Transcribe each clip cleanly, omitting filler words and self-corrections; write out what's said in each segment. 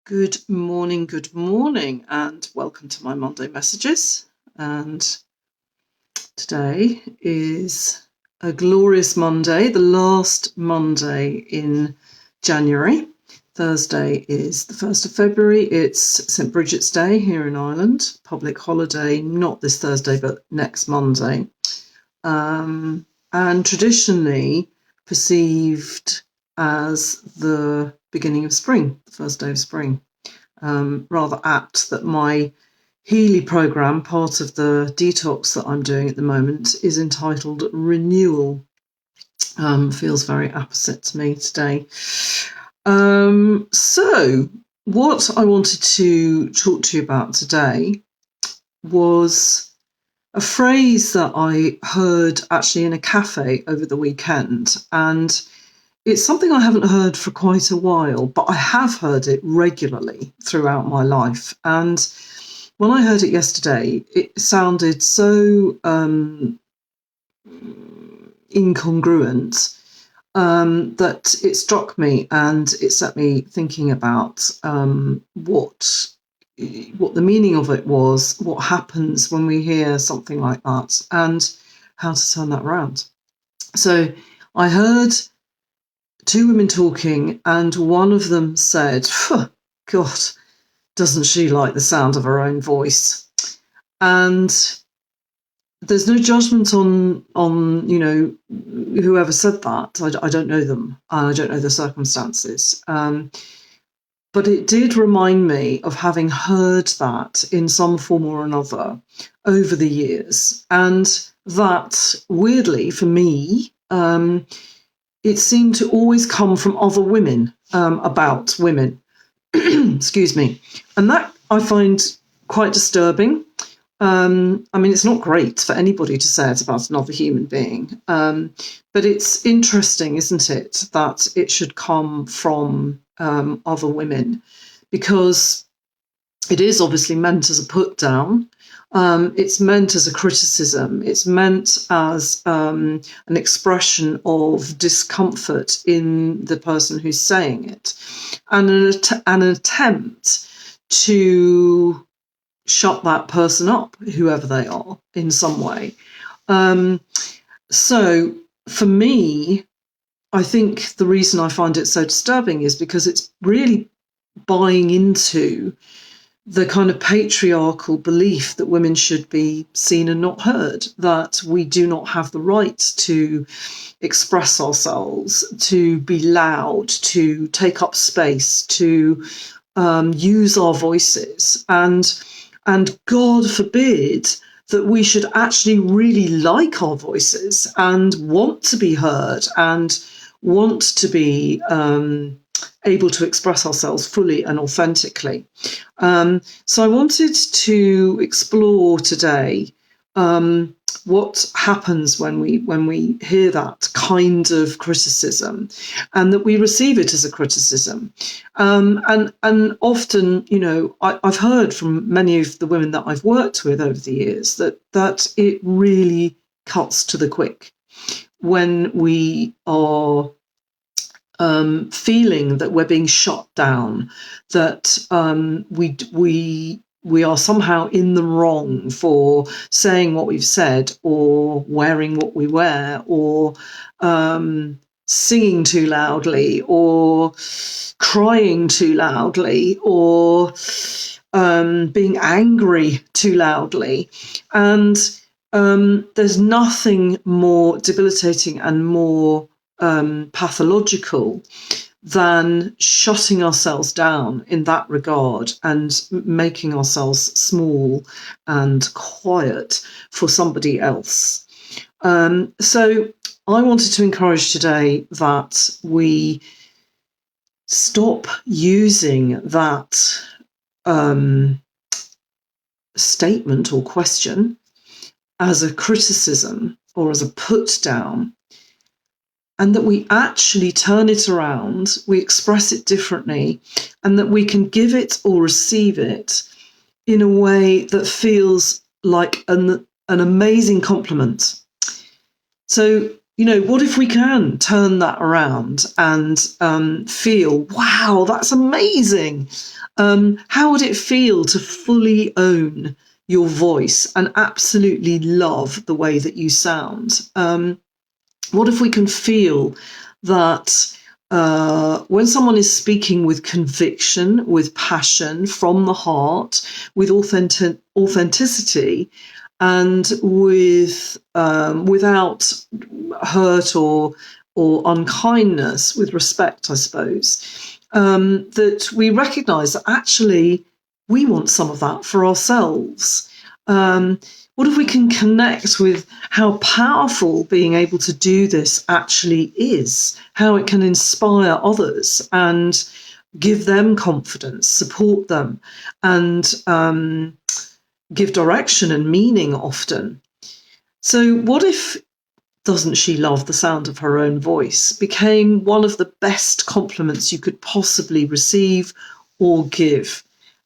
Good morning, and welcome to my Monday messages. And today is a glorious Monday, the last Monday in January. Thursday is the 1st of February. It's St. Bridget's Day here in Ireland, public holiday, not this Thursday, but next Monday. And traditionally perceived as the beginning of spring, the first day of spring. Rather apt that my Healy program, part of the detox that I'm doing at the moment, is entitled Renewal. Feels very opposite to me today. So what I wanted to talk to you about today was a phrase that I heard actually in a cafe over the weekend, and it's something I haven't heard for quite a while, but I have heard it regularly throughout my life. And when I heard it yesterday, it sounded so incongruent that it struck me, and it set me thinking about what the meaning of it was, what happens when we hear something like that, and how to turn that around. So I heard two women talking, and one of them said, God, doesn't she like the sound of her own voice? And there's no judgment on whoever said that. I don't know them. I don't know the circumstances. But it did remind me of having heard that in some form or another over the years. And that, weirdly, for me, it seemed to always come from other women, about women. Excuse me. And that I find quite disturbing. It's not great for anybody to say it about another human being. But it's interesting, isn't it, that it should come from other women, because it is obviously meant as a put down. It's meant as a criticism. It's meant as an expression of discomfort in the person who's saying it, and an attempt to shut that person up, whoever they are, in some way. So for me, I think the reason I find it so disturbing is because it's really buying into the kind of patriarchal belief that women should be seen and not heard, that we do not have the right to express ourselves, to be loud, to take up space, to use our voices. And God forbid that we should actually really like our voices and want to be heard and want to be able to express ourselves fully and authentically. So I wanted to explore today what happens when we hear that kind of criticism, and that we receive it as a criticism. And often, I've heard from many of the women that I've worked with over the years that it really cuts to the quick when we are feeling that we're being shut down, that we are somehow in the wrong for saying what we've said, or wearing what we wear, or singing too loudly, or crying too loudly, or being angry too loudly. And there's nothing more debilitating and more pathological than shutting ourselves down in that regard and making ourselves small and quiet for somebody else. So I wanted to encourage today that we stop using that statement or question as a criticism or as a put down, and that we actually turn it around, we express it differently, and that we can give it or receive it in a way that feels like an amazing compliment. So, what if we can turn that around and feel, wow, that's amazing. How would it feel to fully own your voice and absolutely love the way that you sound? What if we can feel that when someone is speaking with conviction, with passion, from the heart, with authenticity, and without hurt or unkindness, with respect, I suppose, that we recognise that actually we want some of that for ourselves. What if we can connect with how powerful being able to do this actually is, how it can inspire others and give them confidence, support them, and give direction and meaning often. So what if "doesn't she love the sound of her own voice" became one of the best compliments you could possibly receive or give,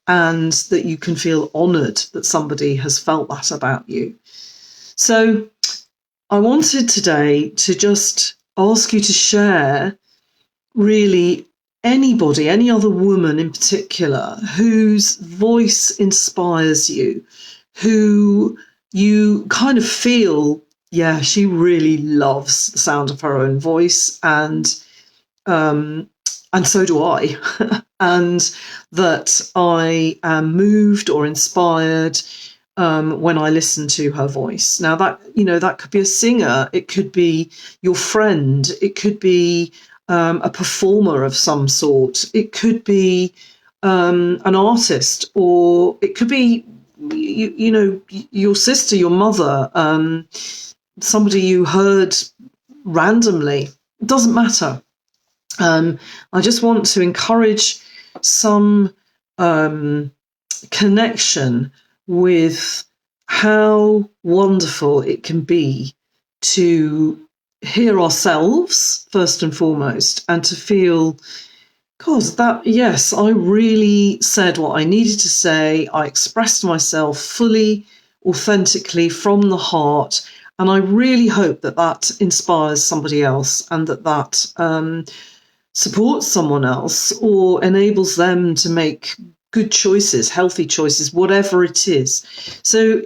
and that you can feel honoured that somebody has felt that about you? So I wanted today to just ask you to share really anybody, any other woman in particular, whose voice inspires you, who you kind of feel, yeah, she really loves the sound of her own voice, and so do I, and that I am moved or inspired when I listen to her voice. Now that could be a singer, it could be your friend, it could be a performer of some sort, it could be an artist, or it could be your sister, your mother, somebody you heard randomly. It doesn't matter. I just want to encourage some connection with how wonderful it can be to hear ourselves first and foremost, and to feel, God, that, yes, I really said what I needed to say. I expressed myself fully, authentically, from the heart. And I really hope that that inspires somebody else, and that supports someone else, or enables them to make good choices, healthy choices, whatever it is. So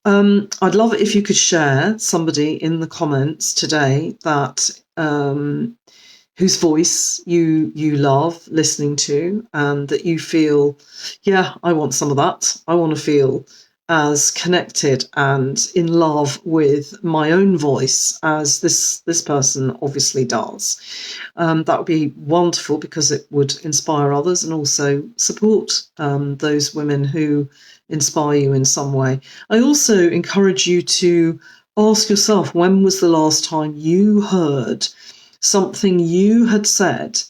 I'd love it if you could share somebody in the comments today that whose voice you love listening to, and that you feel, yeah, I want some of that. I want to feel as connected and in love with my own voice as this person obviously does. That would be wonderful, because it would inspire others and also support those women who inspire you in some way. I also encourage you to ask yourself, when was the last time you heard something you had said,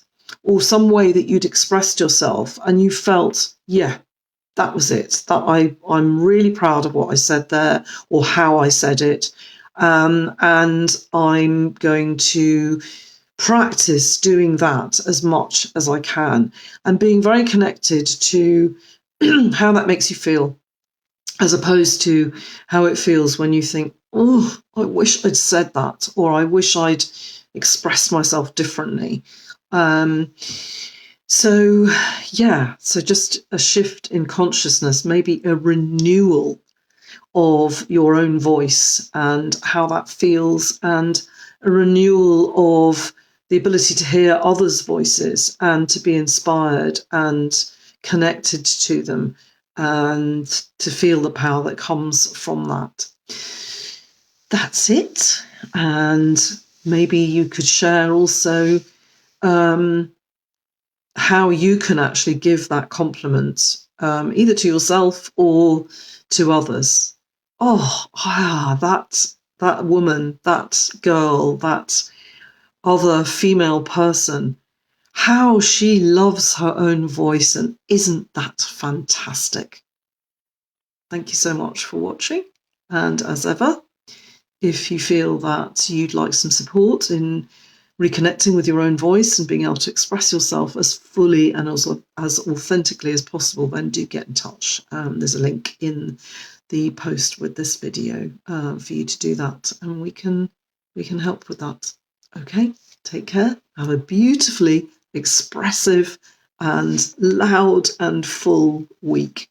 or some way that you'd expressed yourself, and you felt, yeah, that was it, that I'm really proud of what I said there, or how I said it, and I'm going to practice doing that as much as I can, and being very connected to how that makes you feel, as opposed to how it feels when you think, oh, I wish I'd said that, or I wish I'd expressed myself differently. So just a shift in consciousness, maybe a renewal of your own voice and how that feels, and a renewal of the ability to hear others' voices and to be inspired and connected to them, and to feel the power that comes from that. That's it. And maybe you could share also how you can actually give that compliment, either to yourself or to others. That woman, that girl, that other female person, how she loves her own voice, and isn't that fantastic? Thank you so much for watching. And as ever, if you feel that you'd like some support in reconnecting with your own voice and being able to express yourself as fully and as authentically as possible, then do get in touch. There's a link in the post with this video for you to do that, and we can help with that. Okay, take care. Have a beautifully expressive and loud and full week.